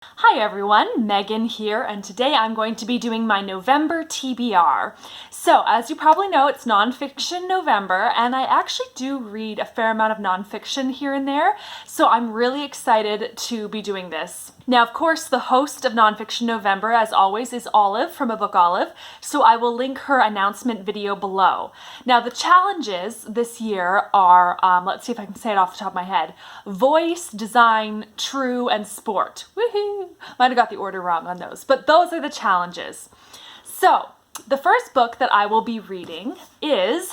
Hi everyone, Megan here, and today I'm going to be doing my November TBR. So, as you probably know, it's Nonfiction November, and I actually do read a fair amount of nonfiction here and there, so I'm really excited to be doing this. Now, of course, the host of Nonfiction November, as always, is Olive from A Book Olive, so I will link her announcement video below. Now, the challenges this year are, let's see if I can say it off the top of my head, voice, design, true, and sport. Woohoo! Might have got the order wrong on those, but those are the challenges. So, the first book that I will be reading is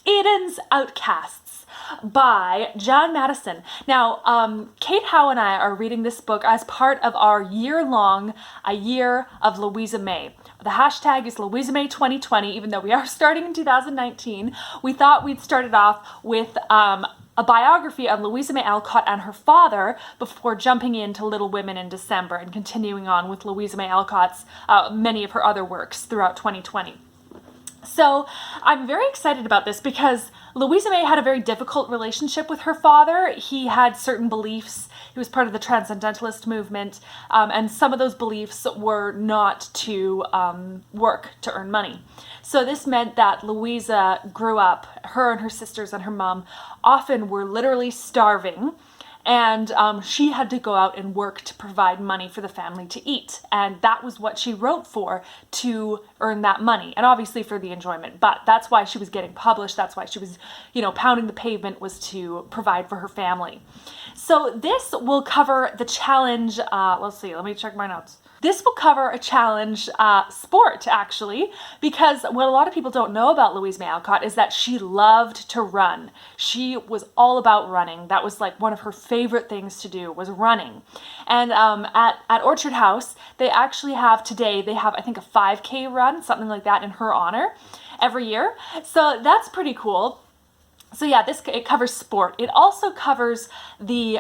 Eden's Outcasts by John Matteson. Now, Kate Howe and I are reading this book as part of our year-long A Year of Louisa May. The hashtag is Louisa May 2020, even though we are starting in 2019. We thought we'd start it off with a biography of Louisa May Alcott and her father before jumping into Little Women in December and continuing on with Louisa May Alcott's many of her other works throughout 2020. So I'm very excited about this because Louisa May had a very difficult relationship with her father. He had certain beliefs. He was part of the Transcendentalist movement, and some of those beliefs were not to work to earn money. So this meant that Louisa grew up, her and her sisters and her mom often were literally starving. And she had to go out and work to provide money for the family to eat. And that was what she wrote for, to earn that money. And obviously for the enjoyment. But that's why she was getting published. That's why she was, pounding the pavement, was to provide for her family. So this will cover the challenge, let's see, let me check my notes. This will cover a challenge sport, actually, because what a lot of people don't know about Louisa May Alcott is that she loved to run. She was all about running. That was like one of her favorite things to do, was running. And at Orchard House, they actually have today, I think, a 5K run, something like that, in her honor every year. So that's pretty cool. So yeah, it covers sport. It also covers the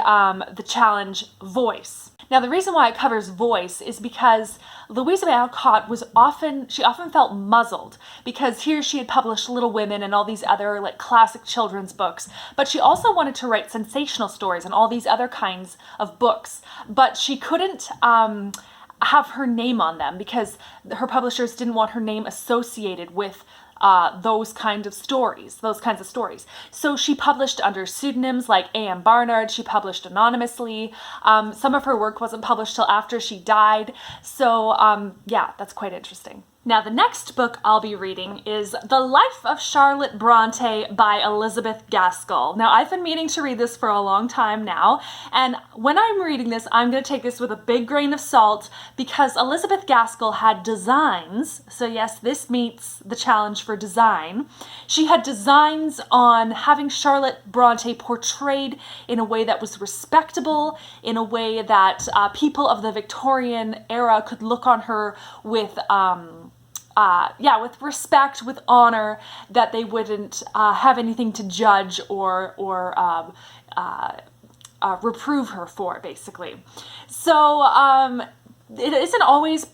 challenge voice. Now, the reason why it covers voice is because Louisa May Alcott often felt muzzled, because here she had published Little Women and all these other classic children's books, but she also wanted to write sensational stories and all these other kinds of books, but she couldn't have her name on them because her publishers didn't want her name associated with those kinds of stories. So she published under pseudonyms like A.M. Barnard. She published anonymously. Some of her work wasn't published till after she died. So yeah, that's quite interesting. Now, the next book I'll be reading is The Life of Charlotte Bronte by Elizabeth Gaskell. Now, I've been meaning to read this for a long time now, and when I'm reading this, I'm going to take this with a big grain of salt because Elizabeth Gaskell had designs. So yes, this meets the challenge for design. She had designs on having Charlotte Bronte portrayed in a way that was respectable, in a way that people of the Victorian era could look on her with with respect, with honor, that they wouldn't have anything to judge or reprove her for, basically. So it isn't always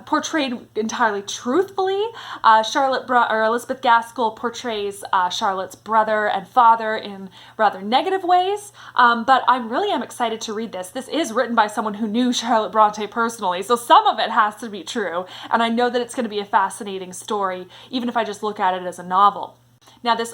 portrayed entirely truthfully. Elizabeth Gaskell portrays Charlotte's brother and father in rather negative ways, but I really am excited to read this. This is written by someone who knew Charlotte Bronte personally, so some of it has to be true, and I know that it's going to be a fascinating story, even if I just look at it as a novel. Now, this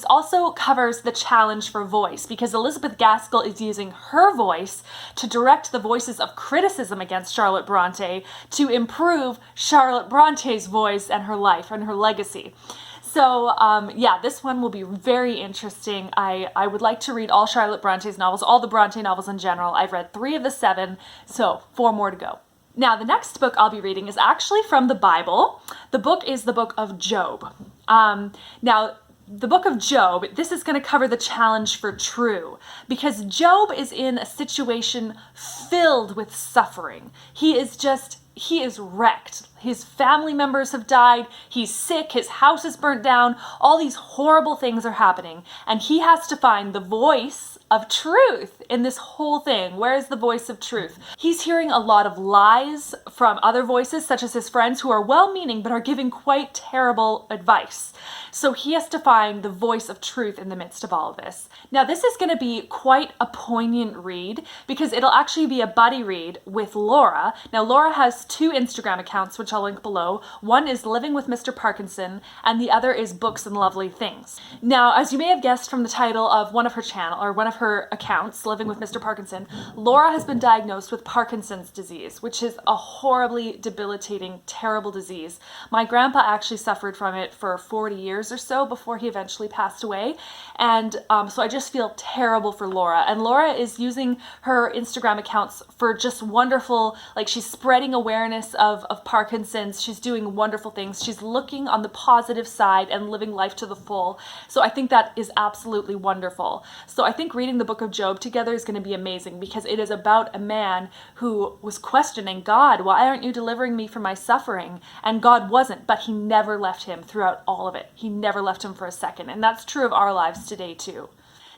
also covers the challenge for voice, because Elizabeth Gaskell is using her voice to direct the voices of criticism against Charlotte Bronte to improve Charlotte Bronte's voice and her life and her legacy. So, yeah, this one will be very interesting. I would like to read all Charlotte Bronte's novels, all the Bronte novels in general. I've read 3 of the 7, so 4 more to go. Now, the next book I'll be reading is actually from the Bible. The book is the book of Job. Now, the book of Job, this is going to cover the challenge for true, because Job is in a situation filled with suffering. He is wrecked. his family members have died, he's sick, his house is burnt down, all these horrible things are happening, and he has to find the voice of truth in this whole thing. Where is the voice of truth? He's hearing a lot of lies from other voices, such as his friends, who are well-meaning but are giving quite terrible advice. So he has to find the voice of truth in the midst of all of this. Now, this is going to be quite a poignant read because it'll actually be a buddy read with Laura. Now, Laura has 2 Instagram accounts, which I'll link below. One is Living with Mr. Parkinson, and the other is Books and Lovely Things. Now, as you may have guessed from the title of one of her accounts, Living with Mr. Parkinson, Laura has been diagnosed with Parkinson's disease, which is a horribly debilitating, terrible disease. My grandpa actually suffered from it for 40 years or so before he eventually passed away. And so I just feel terrible for Laura. And Laura is using her Instagram accounts for just wonderful, like she's spreading awareness of Parkinson's. She's doing wonderful things. She's looking on the positive side and living life to the full. So I think that is absolutely wonderful. So I think reading the book of Job together is going to be amazing because it is about a man who was questioning God. Why aren't you delivering me from my suffering? And God wasn't, but he never left him throughout all of it. He never left him for a second. And that's true of our lives today too.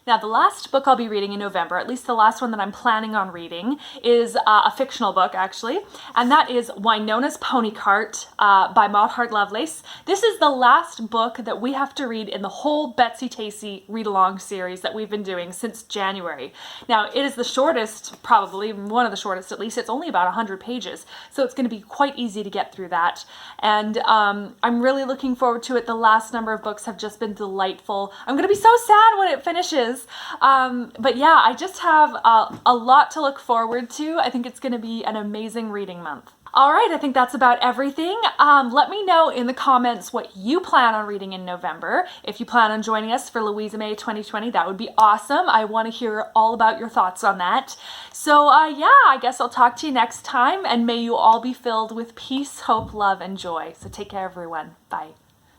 Now, the last book I'll be reading in November, at least the last one that I'm planning on reading, is a fictional book, actually, and that is Winona's Pony Cart by Hart Lovelace. This is the last book that we have to read in the whole Betsy Tacy read-along series that we've been doing since January. Now, it is the shortest, probably, one of the shortest at least. It's only about 100 pages, so it's going to be quite easy to get through that. And I'm really looking forward to it. The last number of books have just been delightful. I'm going to be so sad when it finishes. But yeah, I just have a lot to look forward to. I think it's going to be an amazing reading month. All right, I think that's about everything. Let me know in the comments what you plan on reading in November. If you plan on joining us for Louisa May 2020, that would be awesome. I want to hear all about your thoughts on that. So yeah, I guess I'll talk to you next time, and may you all be filled with peace, hope, love, and joy. So take care, everyone. Bye.